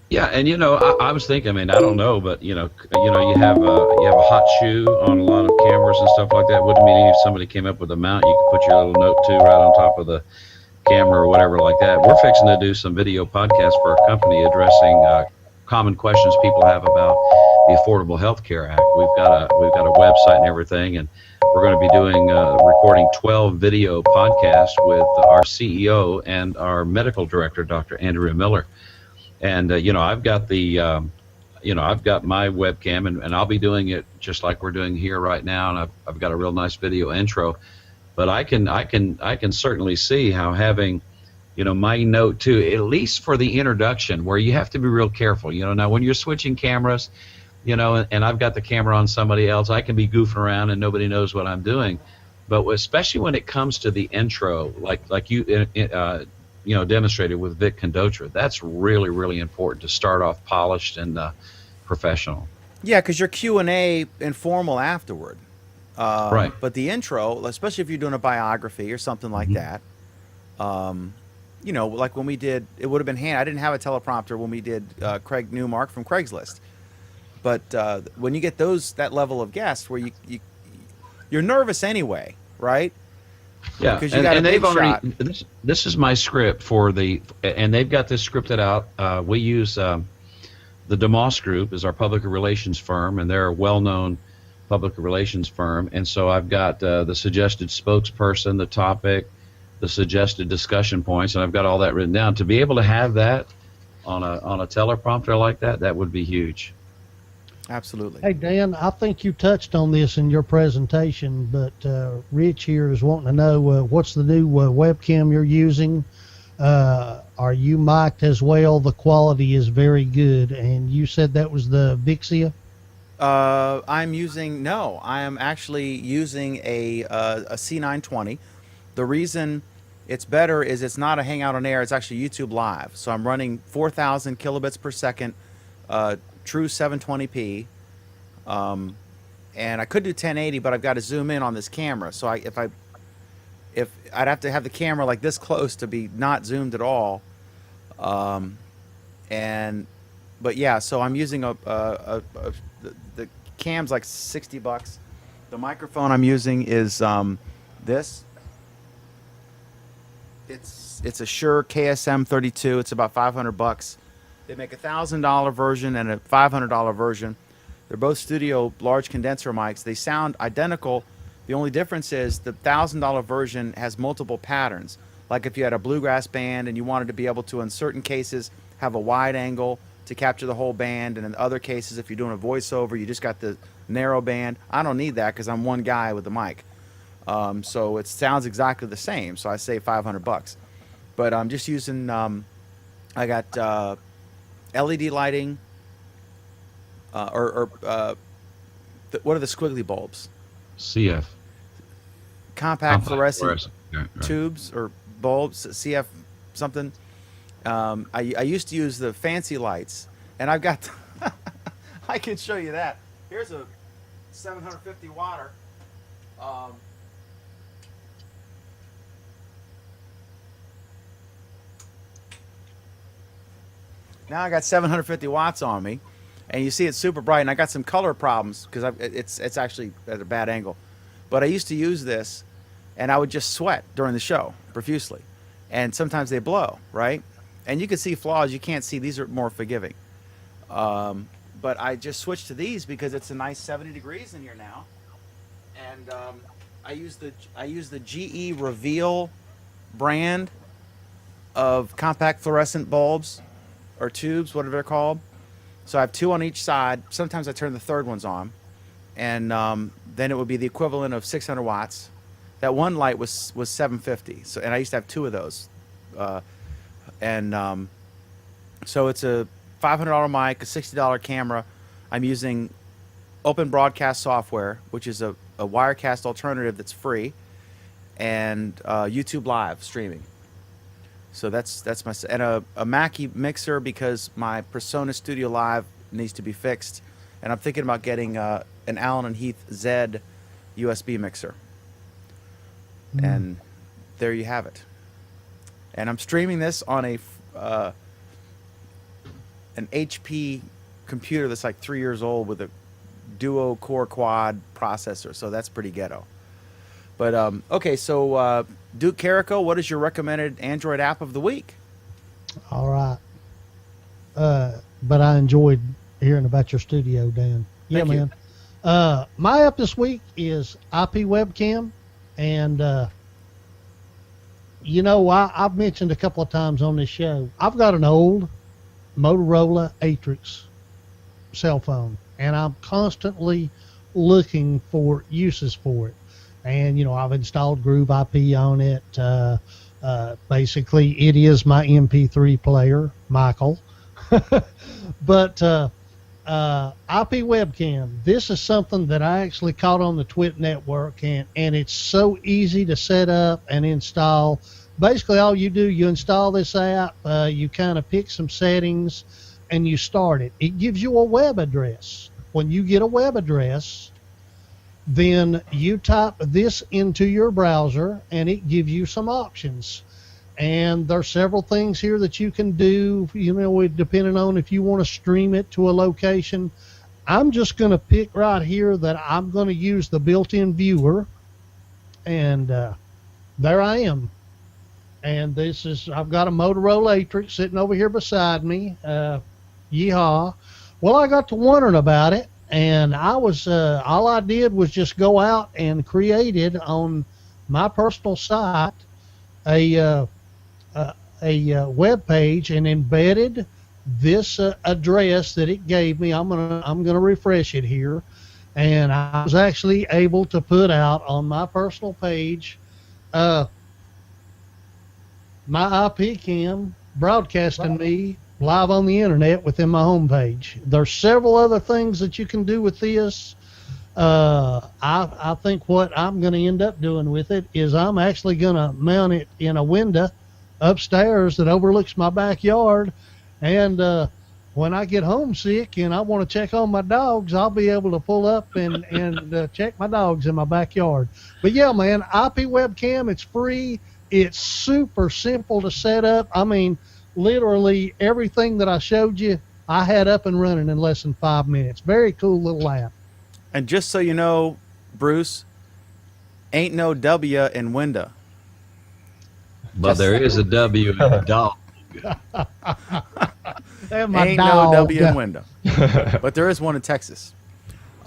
Yeah, and I was thinking. I mean, I don't know, but you have a hot shoe on a lot of cameras and stuff like that. Wouldn't mean if somebody came up with a mount, you could put your little Note 2 right on top of the camera or whatever like that. We're fixing to do some video podcasts for our company addressing common questions people have about the Affordable Health Care Act. We've got a website and everything, and we're going to be doing recording 12 video podcasts with our CEO and our medical director, Dr. Andrea Miller. And I've got I've got my webcam, and I'll be doing it just like we're doing here right now, and I've got a real nice video intro. But I can certainly see how having my Note 2, at least for the introduction, where you have to be real careful. Now when you're switching cameras, and I've got the camera on somebody else, I can be goofing around and nobody knows what I'm doing. But especially when it comes to the intro, like you demonstrated with Vic Condotra, that's really, really important to start off polished and professional. Yeah, because your Q&A informal afterward. Right. But the intro, especially if you're doing a biography or something like that, like when we did, it would have been I didn't have a teleprompter when we did Craig Newmark from Craigslist. But when you get that level of guests where you're nervous anyway, right? Yeah, because you got a big shot. This is my script and they've got this scripted out. We use the DeMoss Group as our public relations firm, and they're a well-known public relations firm. And so I've got the suggested spokesperson, the topic, the suggested discussion points, and I've got all that written down. To be able to have that on a teleprompter like that would be huge. Absolutely. Hey, Dan, I think you touched on this in your presentation, but Rich here is wanting to know what's the new webcam you're using. Are you mic'd as well? The quality is very good. And you said that was the Vixia? I am actually using a C920. The reason it's better is it's not a Hangout on Air. It's actually YouTube Live. So I'm running 4,000 kilobits per second, true 720p, and I could do 1080, but I've got to zoom in on this camera. So if I'd have to have the camera like this close to be not zoomed at all, but yeah. So I'm using the cam's like $60. The microphone I'm using is this. It's a Shure KSM 32. It's about $500. They make a $1,000 version and a $500 version. They're both studio large condenser mics. They sound identical. The only difference is the $1,000 version has multiple patterns. Like if you had a bluegrass band and you wanted to be able to, in certain cases, have a wide angle to capture the whole band, and in other cases, if you're doing a voiceover, you just got the narrow band. I don't need that because I'm one guy with the mic. So it sounds exactly the same. So I say $500. But I'm just using. I got LED lighting. What are the squiggly bulbs? CF. Compact fluorescent right. tubes or bulbs. CF something. I used to use the fancy lights, and I've got. I can show you that. Here's a 750 watter. Now I got 750 watts on me, and you see it's super bright. And I got some color problems because it's actually at a bad angle. But I used to use this, and I would just sweat during the show profusely, and sometimes they blow, right? And you can see flaws. You can't see, these are more forgiving. But I just switched to these because it's a nice 70 degrees in here now, and I use the GE Reveal brand of compact fluorescent bulbs or tubes, whatever they're called. So I have two on each side. Sometimes I turn the third ones on, and then it would be the equivalent of 600 watts. That one light was 750. So, and I used to have two of those, so it's a $500 mic, a $60 camera. I'm using Open Broadcast software, which is a Wirecast alternative that's free, and YouTube Live streaming. So that's my, and a Mackie mixer because my Persona Studio Live needs to be fixed, and I'm thinking about getting an Allen and Heath Z USB mixer. And there you have it. And I'm streaming this on an HP computer that's like 3 years old with a duo core quad processor, so that's pretty ghetto. But okay, so Duke Carrico, what is your recommended Android app of the week? All right. But I enjoyed hearing about your studio, Dan. Yeah, Thank you. man. My app this week is IP Webcam, and I've mentioned a couple of times on this show, I've got an old Motorola Atrix cell phone, and I'm constantly looking for uses for it. And I've installed Groove IP on it. Basically, it is my MP3 player, Michael. But IP Webcam, this is something that I actually caught on the Twit network, and it's so easy to set up and install. Basically, all you do, you install this app, you kind of pick some settings, and you start it. It gives you a web address. When you get a web address, then you type this into your browser, and it gives you some options. And there's several things here that you can do, depending on if you want to stream it to a location. I'm just going to pick right here that I'm going to use the built-in viewer, and there I am. And I've got a Motorola Atrix sitting over here beside me. Yeehaw. Well, I got to wondering about it, and I was all I did was just go out and created on my personal site a web page and embedded this address that it gave me. I'm gonna refresh it here, and I was actually able to put out on my personal page my IP cam broadcasting me live on the internet within my homepage. There's several other things that you can do with this. I think what I'm going to end up doing with it is I'm actually going to mount it in a window upstairs that overlooks my backyard, and when I get homesick and I want to check on my dogs, I'll be able to pull up and check my dogs in my backyard. But yeah, man, IP Webcam, it's free. It's super simple to set up. I mean, literally everything that I showed you, I had up and running in less than 5 minutes. Very cool little app. And just so you know, Bruce, ain't no W in window. But there is a W in a dog. And my Ain't dog. no W in window. But there is one in Texas.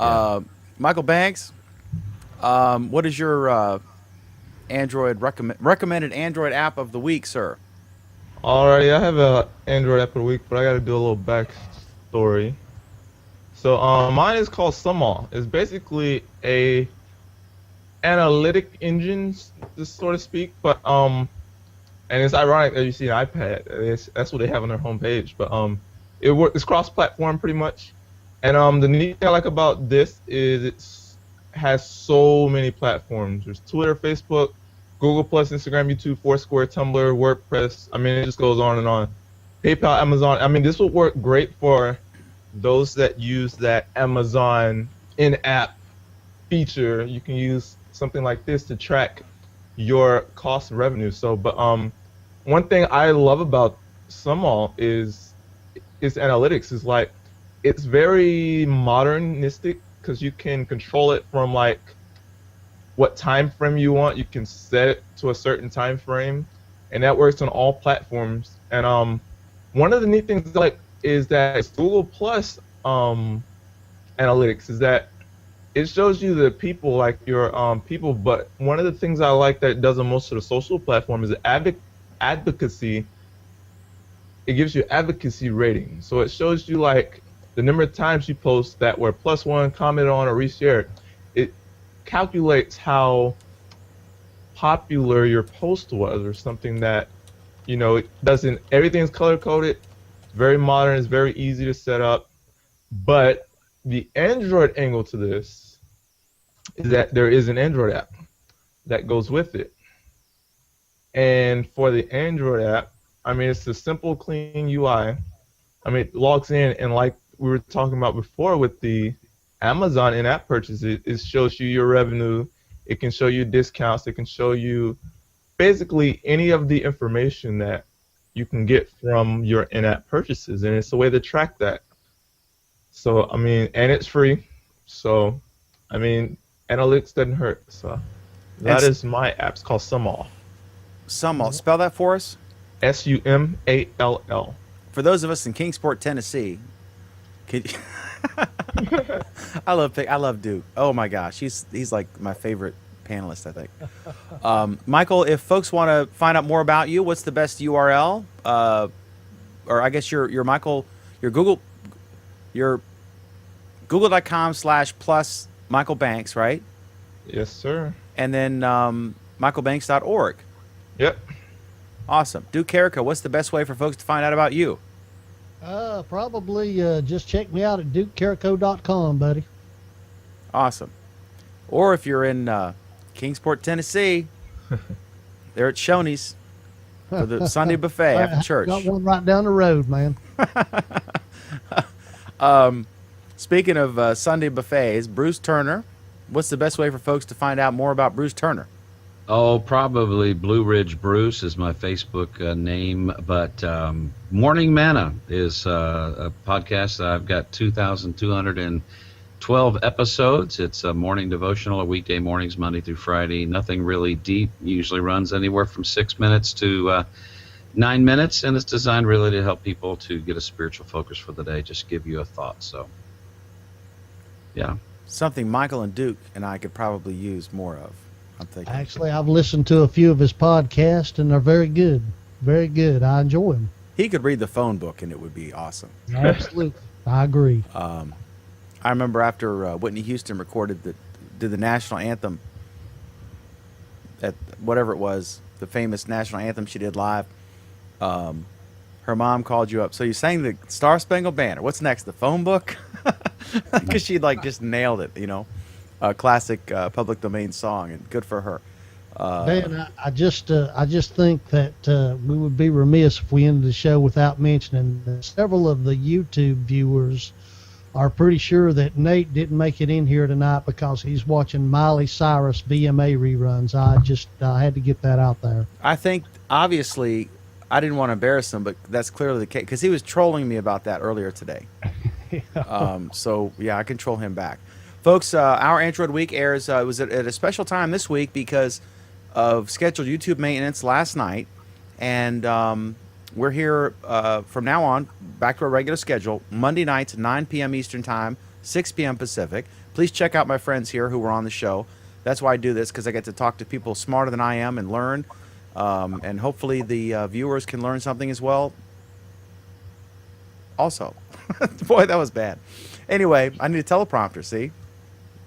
Michael Banks, what is your recommended Android app of the week, sir? Alrighty, I have a Android app of the week, but I got to do a little backstory. So mine is called Summall. It's basically a analytic engine, so to speak, but and it's ironic that you see an iPad. That's what they have on their homepage, but it's cross-platform pretty much. And the neat thing I like about this is it has so many platforms. There's Twitter, Facebook, Google+, Instagram, YouTube, Foursquare, Tumblr, WordPress. I mean, it just goes on and on. PayPal, Amazon. I mean, this would work great for those that use that Amazon in-app feature, you can use something like this to track your cost and revenue. So, but one thing I love about Sumall is its analytics. Is like it's very modernistic because you can control it from like what time frame you want. You can set it to a certain time frame, and that works on all platforms. And one of the neat things like is that it's Google Plus analytics is that it shows you the people, like your people. But one of the things I like that it does on most of the social platforms is advocacy. It gives you advocacy rating, so it shows you like the number of times you post that were +1, commented on, or reshared. It calculates how popular your post was, or something that, you know, it doesn't. Everything's color coded, very modern, it's very easy to set up. But the Android angle to this is that there is an Android app that goes with it. And for the Android app, I mean, it's a simple, clean UI. I mean, it logs in, and like we were talking about before with the Amazon in-app purchases, it shows you your revenue. It can show you discounts. It can show you basically any of the information that you can get from your in-app purchases, and it's a way to track that. So, I mean, and it's free. So, I mean, analytics doesn't hurt. So, that is my app. It's called Sumall. Sumall. Spell that for us. Sumall. For those of us in Kingsport, Tennessee, I love Duke. Oh my gosh, he's like my favorite panelist, I think. Michael, if folks want to find out more about you, what's the best URL? Or I guess your Michael, your Google.com/plus Michael Banks, right? Yes, sir. And then michaelbanks.org. Yep. Awesome. Duke Carrico, what's the best way for folks to find out about you? Probably just check me out at dukecarrico.com, buddy. Awesome. Or if you're in Kingsport, Tennessee, they're at Shoney's for the Sunday buffet after church. Got one right down the road, man. Speaking of Sunday buffets, Bruce Turner, what's the best way for folks to find out more about Bruce Turner? Oh, probably Blue Ridge Bruce is my Facebook name, but Morning Manna is a podcast that I've got 2,212 episodes. It's a morning devotional, weekday mornings, Monday through Friday. Nothing really deep. Usually runs anywhere from 6 minutes to 9 minutes, and it's designed really to help people to get a spiritual focus for the day, just give you a thought. So, yeah. Something Michael and Duke and I could probably use more of, I'm thinking. Actually, I've listened to a few of his podcasts, and they're very good. Very good. I enjoy them. He could read the phone book, and it would be awesome. Absolutely. I agree. I remember after Whitney Houston did the national anthem at whatever it was, the famous national anthem she did live. Her mom called you up. So you sang the Star Spangled Banner. What's next? The phone book? Because she like just nailed it, you know. A classic public domain song, and good for her. Dan, I just think that we would be remiss if we ended the show without mentioning that several of the YouTube viewers are pretty sure that Nate didn't make it in here tonight because he's watching Miley Cyrus BMA reruns. I had to get that out there. I think, obviously, I didn't want to embarrass him, but that's clearly the case, because he was trolling me about that earlier today. So, yeah, I can troll him back. Folks, our Android Week airs, it was at a special time this week because of scheduled YouTube maintenance last night. And we're here from now on, back to our regular schedule, Monday nights, 9 p.m. Eastern Time, 6 p.m. Pacific. Please check out my friends here who were on the show. That's why I do this, because I get to talk to people smarter than I am and learn. And hopefully the viewers can learn something as well. Also. Boy, that was bad. Anyway, I need a teleprompter, see?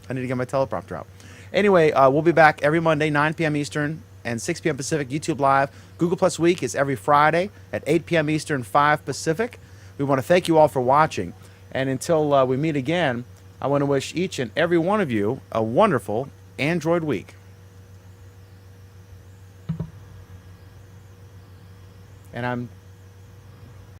I need to get my teleprompter out. Anyway, we'll be back every Monday, 9 p.m. Eastern and 6 p.m. Pacific, YouTube Live. Google Plus Week is every Friday at 8 p.m. Eastern, 5 Pacific. We want to thank you all for watching. And until we meet again, I want to wish each and every one of you a wonderful Android Week. And I'm